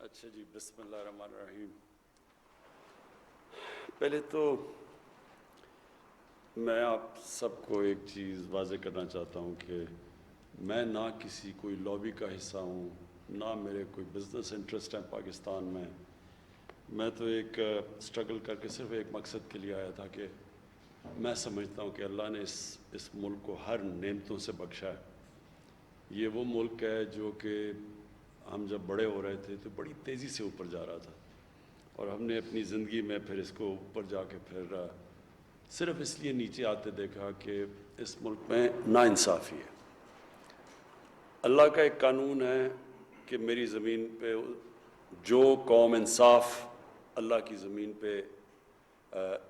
اچھا جی، بسم اللہ الرحمن الرحیم۔ پہلے تو میں آپ سب کو ایک چیز واضح کرنا چاہتا ہوں کہ میں نہ کسی کوئی لابی کا حصہ ہوں، نہ میرے کوئی بزنس انٹرسٹ ہیں پاکستان میں۔ میں تو ایک سٹرگل کر کے صرف ایک مقصد کے لیے آیا تھا کہ میں سمجھتا ہوں کہ اللہ نے اس ملک کو ہر نعمتوں سے بخشا ہے۔ یہ وہ ملک ہے جو کہ ہم جب بڑے ہو رہے تھے تو بڑی تیزی سے اوپر جا رہا تھا، اور ہم نے اپنی زندگی میں پھر اس کو اوپر جا کے پھر صرف اس لیے نیچے آتے دیکھا کہ اس ملک میں ناانصافی ہے۔ اللہ کا ایک قانون ہے کہ میری زمین پہ جو قوم انصاف اللہ کی زمین پہ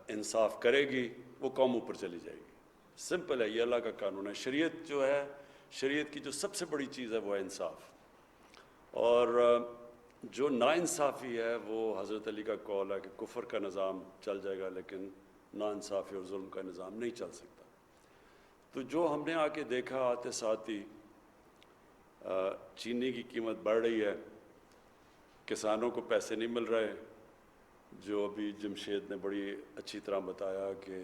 انصاف کرے گی وہ قوم اوپر چلی جائے گی۔ سمپل ہے، یہ اللہ کا قانون ہے۔ شریعت جو ہے، شریعت کی جو سب سے بڑی چیز ہے وہ ہے انصاف، اور جو ناانصافی ہے وہ حضرت علی کا قول ہے کہ کفر کا نظام چل جائے گا لیکن ناانصافی اور ظلم کا نظام نہیں چل سکتا۔ تو جو ہم نے آ کے دیکھا آتے ساتھ ہی چینی کی قیمت بڑھ رہی ہے، کسانوں کو پیسے نہیں مل رہے، جو ابھی جمشید نے بڑی اچھی طرح بتایا کہ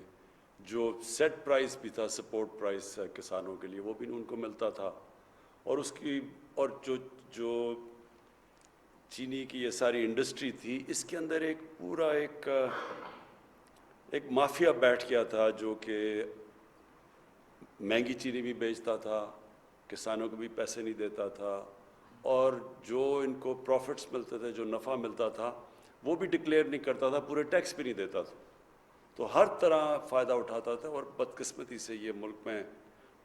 جو سیٹ پرائس بھی تھا، سپورٹ پرائس کسانوں کے لیے، وہ بھی ان کو ملتا تھا، اور اس کی اور جو چینی کی یہ ساری انڈسٹری تھی، اس کے اندر ایک پورا ایک مافیا بیٹھ گیا تھا جو کہ مہنگی چینی بھی بیچتا تھا، کسانوں کو بھی پیسے نہیں دیتا تھا، اور جو ان کو پروفٹس ملتے تھے، جو نفع ملتا تھا، وہ بھی ڈکلیئر نہیں کرتا تھا، پورے ٹیکس بھی نہیں دیتا تھا۔ تو ہر طرح فائدہ اٹھاتا تھا، اور بدقسمتی سے یہ ملک میں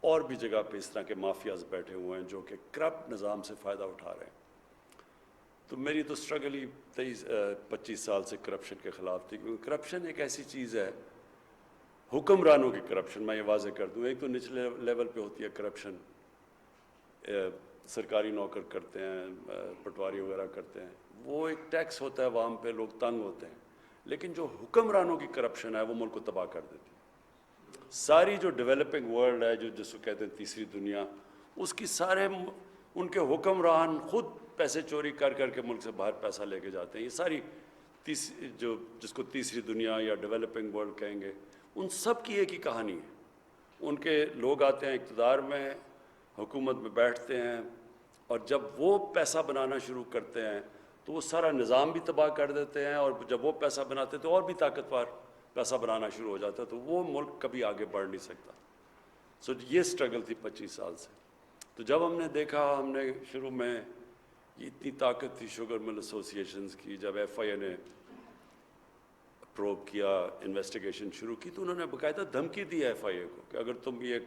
اور بھی جگہ پہ اس طرح کے مافیاز بیٹھے ہوئے ہیں جو کہ کرپٹ نظام سے فائدہ اٹھا رہے ہیں۔ تو میری تو سٹرگل ہی 25 سال سے کرپشن کے خلاف تھی، کیونکہ کرپشن ایک ایسی چیز ہے، حکمرانوں کی کرپشن، میں یہ واضح کر دوں، ایک تو نچلے لیول پہ ہوتی ہے کرپشن، سرکاری نوکر کرتے ہیں، پٹواری وغیرہ کرتے ہیں، وہ ایک ٹیکس ہوتا ہے عوام پہ، لوگ تنگ ہوتے ہیں، لیکن جو حکمرانوں کی کرپشن ہے وہ ملک کو تباہ کر دیتی ہے۔ ساری جو ڈیولپنگ ورلڈ ہے، جو کہتے ہیں تیسری دنیا، اس کی سارے ان کے حکمران خود پیسے چوری کر کر کے ملک سے باہر پیسہ لے کے جاتے ہیں۔ یہ ساری جس کو تیسری دنیا یا ڈیولپنگ ورلڈ کہیں گے، ان سب کی ایک ہی کہانی ہے۔ ان کے لوگ آتے ہیں اقتدار میں، حکومت میں بیٹھتے ہیں، اور جب وہ پیسہ بنانا شروع کرتے ہیں تو وہ سارا نظام بھی تباہ کر دیتے ہیں، اور جب وہ پیسہ بناتے ہیں تو اور بھی طاقتور پیسہ بنانا شروع ہو جاتا ہے، تو وہ ملک کبھی آگے بڑھ نہیں سکتا۔ یہ سٹرگل تھی 25 سال سے۔ تو جب ہم نے دیکھا، ہم نے شروع میں یہ اتنی طاقت تھی شوگر مل ایسوسی ایشنز کی، جب ایف آئی اے نے پروب کیا، انویسٹیگیشن شروع کی، تو انہوں نے باقاعدہ دھمکی دی ایف آئی اے کو کہ اگر تم یہ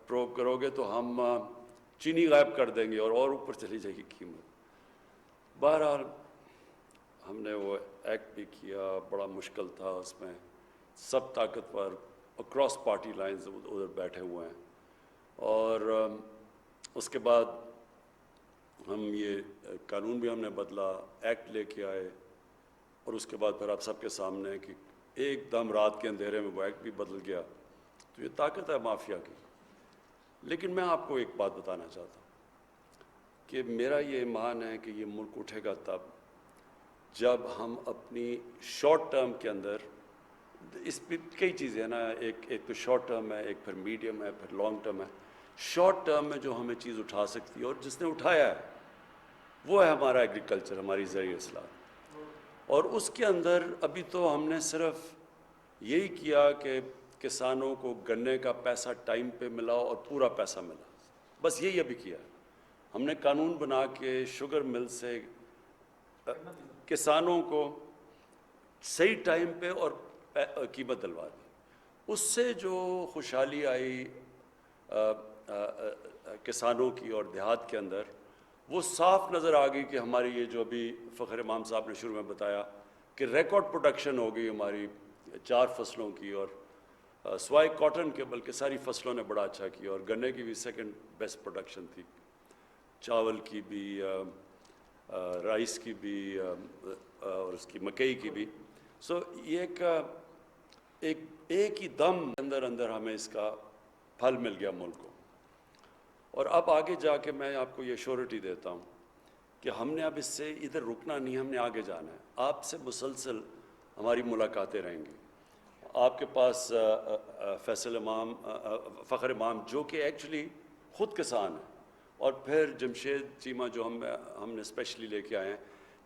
پروب کرو گے تو ہم چینی غائب کر دیں گے اور اوپر چلی جائے گی قیمت۔ بہرحال ہم نے وہ ایکٹ بھی کیا، بڑا مشکل تھا اس میں، سب طاقتور اکراس پارٹی لائنز ادھر بیٹھے ہوئے ہیں، اور اس کے بعد ہم یہ قانون بھی ہم نے بدلا، ایکٹ لے کے آئے، اور اس کے بعد پھر آپ سب کے سامنے کہ ایک دم رات کے اندھیرے میں وہ ایکٹ بھی بدل گیا۔ تو یہ طاقت ہے مافیا کی۔ لیکن میں آپ کو ایک بات بتانا چاہتا ہوں کہ میرا یہ ایمان ہے کہ یہ ملک اٹھے گا تب جب ہم اپنی شارٹ ٹرم کے اندر، اس پہ کئی چیزیں ہیں نا، ایک تو شارٹ ٹرم ہے، ایک پھر میڈیم ہے، پھر لانگ ٹرم ہے۔ شارٹ ٹرم میں جو ہمیں چیز اٹھا سکتی ہے اور جس نے اٹھایا ہے وہ ہے ہمارا ایگریکلچر، ہماری زرعی اصلاحات، اور اس کے اندر ابھی تو ہم نے صرف یہی کیا کہ کسانوں کو گنے کا پیسہ ٹائم پہ ملا اور پورا پیسہ ملا، بس یہی ابھی کیا۔ ہم نے قانون بنا کے شوگر مل سے کسانوں کو صحیح ٹائم پہ اور قیمت دلوا دی۔ اس سے جو خوشحالی آئی کسانوں کی اور دیہات کے اندر، وہ صاف نظر آ گئی کہ ہماری یہ جو ابھی فخر امام صاحب نے شروع میں بتایا کہ ریکارڈ پروڈکشن ہو گئی ہماری 4 فصلوں کی، اور سوائے کاٹن کے بلکہ ساری فصلوں نے بڑا اچھا کیا، اور گنے کی بھی سیکنڈ بیسٹ پروڈکشن تھی، چاول کی بھی، رائس کی بھی، اور اس کی مکئی کی بھی۔ یہ ایک ہی دم اندر ہمیں اس کا پھل مل گیا ملک کو۔ اور اب آگے جا کے میں آپ کو یہ شورٹی دیتا ہوں کہ ہم نے اب اس سے ادھر رکنا نہیں، ہم نے آگے جانا ہے. آپ سے مسلسل ہماری ملاقاتیں رہیں گی. آپ کے پاس فیصل امام، فخر امام جو کہ ایکچولی خود کسان ہیں، اور پھر جمشید چیمہ جو ہم نے اسپیشلی لے کے آئے ہیں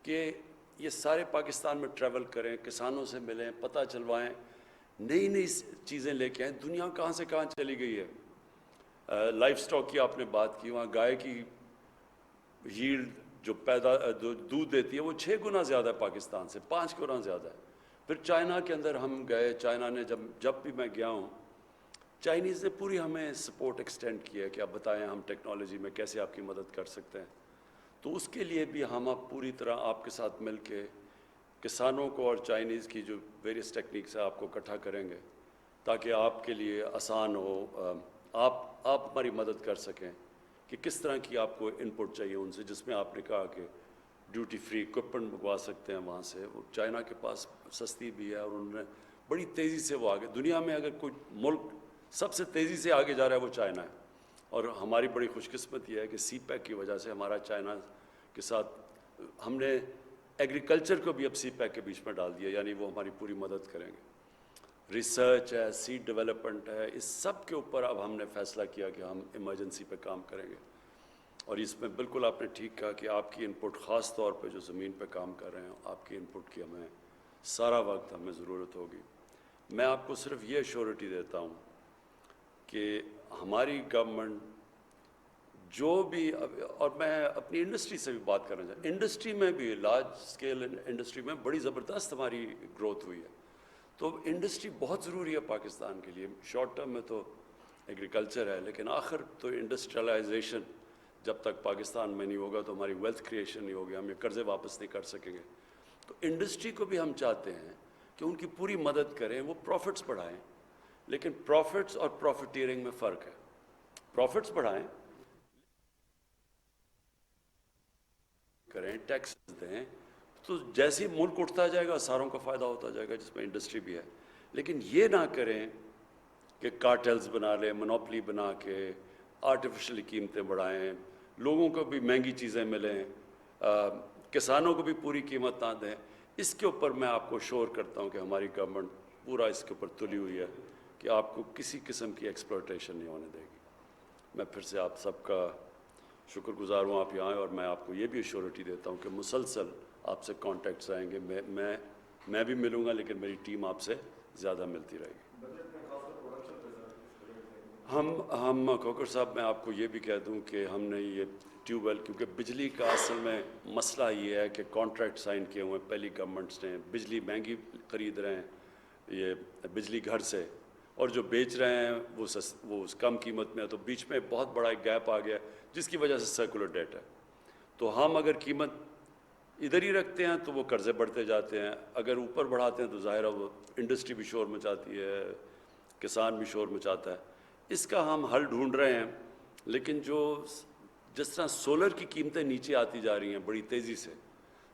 کہ یہ سارے پاکستان میں ٹریول کریں، کسانوں سے ملیں، پتہ چلوائیں، نئی نئی چیزیں لے کے آئیں. دنیا کہاں سے کہاں چلی گئی ہے. لائف سٹاک کی آپ نے بات کی، وہاں گائے کی ییلڈ جو دودھ دیتی ہے وہ 6 گنا زیادہ ہے پاکستان سے، 5 گنا زیادہ ہے. پھر چائنا کے اندر ہم گئے، چائنا نے جب بھی میں گیا ہوں، چائنیز نے پوری ہمیں سپورٹ ایکسٹینڈ کیا کہ آپ بتائیں ہم ٹیکنالوجی میں کیسے آپ کی مدد کر سکتے ہیں. تو اس کے لیے بھی ہم اب پوری طرح آپ کے ساتھ مل کے کسانوں کو اور چائنیز کی جو ویریس ٹیکنیکس ہے آپ کو اکٹھا کریں گے تاکہ آپ کے لیے آسان ہو، آپ ہماری مدد کر سکیں کہ کس طرح کی آپ کو ان پٹ چاہیے ان سے، جس میں آپ نے کہا کہ ڈیوٹی فری اکوپمنٹ منگوا سکتے ہیں وہاں سے. وہ چائنا کے پاس سستی بھی ہے اور انہوں نے بڑی تیزی سے وہ آگے، دنیا میں اگر کوئی ملک سب سے تیزی سے آگے جا رہا ہے وہ چائنا ہے. اور ہماری بڑی خوش قسمت یہ ہے کہ سی پیک کی وجہ سے ہمارا چائنا کے ساتھ ہم نے ایگریکلچر کو بھی اب سی پیک کے بیچ میں ڈال دیا، یعنی وہ ہماری پوری مدد کریں گے. ریسرچ ہے، سیڈ ڈیولپمنٹ ہے، اس سب کے اوپر اب ہم نے فیصلہ کیا کہ ہم ایمرجنسی پہ کام کریں گے. اور اس میں بالکل آپ نے ٹھیک کہا کہ آپ کی ان پٹ، خاص طور پہ جو زمین پہ کام کر رہے ہیں، آپ کی ان پٹ کی ہمیں سارا وقت ہمیں ضرورت ہوگی. میں آپ کو صرف یہ ایشورٹی دیتا ہوں کہ ہماری گورنمنٹ جو بھی، اور میں اپنی انڈسٹری سے بھی بات کرنا چاہتا ہوں، انڈسٹری میں بھی لارج اسکیل انڈسٹری میں بڑی زبردست ہماری گروتھ ہوئی ہے. تو انڈسٹری بہت ضروری ہے پاکستان کے لیے. شارٹ ٹرم میں تو ایگریکلچر ہے، لیکن آخر تو انڈسٹریلائزیشن جب تک پاکستان میں نہیں ہوگا تو ہماری ویلتھ کریشن نہیں ہوگی، ہم یہ قرضے واپس نہیں کر سکیں گے. تو انڈسٹری کو بھی ہم چاہتے ہیں کہ ان کی پوری مدد کریں، وہ پروفٹس بڑھائیں. لیکن پروفٹس اور پروفیٹیرنگ میں فرق ہے. پروفٹس بڑھائیں، کریں، ٹیکس دیں، تو جیسے ملک اٹھتا جائے گا ساروں کا فائدہ ہوتا جائے گا، جس میں انڈسٹری بھی ہے. لیکن یہ نہ کریں کہ کارٹلز بنا لیں، منوپلی بنا کے آرٹیفیشلی قیمتیں بڑھائیں، لوگوں کو بھی مہنگی چیزیں ملیں، کسانوں کو بھی پوری قیمت نہ دیں. اس کے اوپر میں آپ کو شور کرتا ہوں کہ ہماری گورنمنٹ پورا اس کے اوپر تلی ہوئی ہے کہ آپ کو کسی قسم کی ایکسپلوٹیشن نہیں ہونے دے گی. میں پھر سے آپ سب کا شکر گزار ہوں آپ یہاں آئے، اور میں آپ کو یہ بھی ایشورٹی دیتا ہوں کہ مسلسل آپ سے کانٹیکٹس آئیں گے. میں بھی ملوں گا، لیکن میری ٹیم آپ سے زیادہ ملتی رہے گی. ہم کوکر صاحب، میں آپ کو یہ بھی کہہ دوں کہ ہم نے یہ ٹیوب ویل، کیونکہ بجلی کا اصل میں مسئلہ یہ ہے کہ کانٹریکٹ سائن کیے ہوئے ہیں پہلی گورنمنٹس نے، بجلی مہنگی خرید رہے ہیں یہ بجلی گھر سے، اور جو بیچ رہے ہیں وہ کم قیمت میں ہے. تو بیچ میں بہت بڑا ایک گیپ آ گیا جس کی وجہ سے سرکولر ڈیٹ ہے. تو ہم اگر قیمت ادھر ہی رکھتے ہیں تو وہ قرضے بڑھتے جاتے ہیں، اگر اوپر بڑھاتے ہیں تو ظاہر ہے وہ انڈسٹری بھی شور مچاتی ہے، کسان بھی شور مچاتا ہے. اس کا ہم حل ڈھونڈ رہے ہیں. لیکن جس طرح سولر کی قیمتیں نیچے آتی جا رہی ہیں بڑی تیزی سے،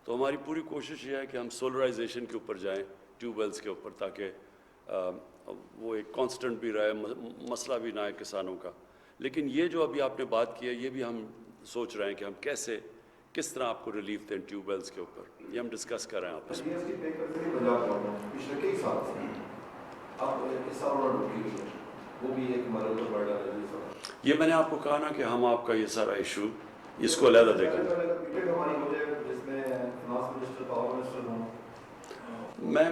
تو ہماری پوری کوشش یہ ہے کہ ہم سولرائزیشن کے اوپر جائیں، ٹیوب ویلز کے اوپر، تاکہ وہ ایک کانسٹنٹ بھی رہے، مسئلہ بھی نہ آئے کسانوں کا. لیکن یہ جو ابھی آپ نے بات کی ہے، یہ بھی ہم سوچ رہے ہیں کہ ہم کس طرح آپ کو ریلیف دیں ٹیوب ویلز کے اوپر. یہ ہم ڈسکس کر رہے ہیں آپ میں. یہ میں نے آپ کو کہا نا کہ ہم آپ کا یہ سارا ایشو اس کو علیحدہ دیکھیں گے.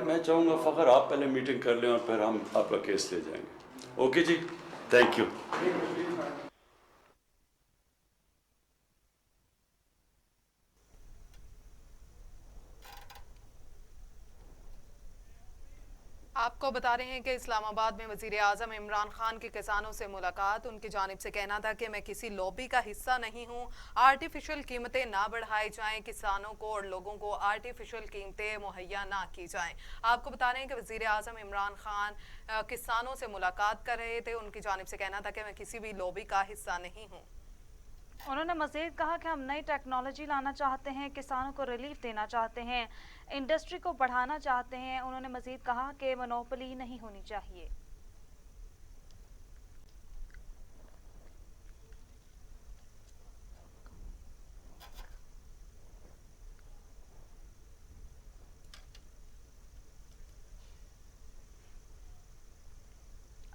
میں چاہوں گا فخر آپ پہلے میٹنگ کر لیں اور پھر ہم آپ کا کیس لے جائیں گے. اوکے جی، تھینک یو. آپ کو بتا رہے ہیں کہ اسلام آباد میں وزیر اعظم عمران خان کی کسانوں سے ملاقات. ان کی جانب سے کہنا تھا کہ میں کسی لوبی کا حصہ نہیں ہوں، آرٹیفیشل قیمتیں نہ بڑھائی جائیں، کسانوں کو اور لوگوں کو آرٹیفیشل قیمتیں مہیا نہ کی جائیں. آپ کو بتا رہے ہیں کہ وزیر اعظم عمران خان کسانوں سے ملاقات کر رہے تھے. ان کی جانب سے کہنا تھا کہ میں کسی بھی لوبی کا حصہ نہیں ہوں. انہوں نے مزید کہا کہ ہم نئی ٹیکنالوجی لانا چاہتے ہیں، کسانوں کو ریلیف دینا چاہتے ہیں، انڈسٹری کو بڑھانا چاہتے ہیں. انہوں نے مزید کہا کہ مونوپلی نہیں ہونی چاہیے.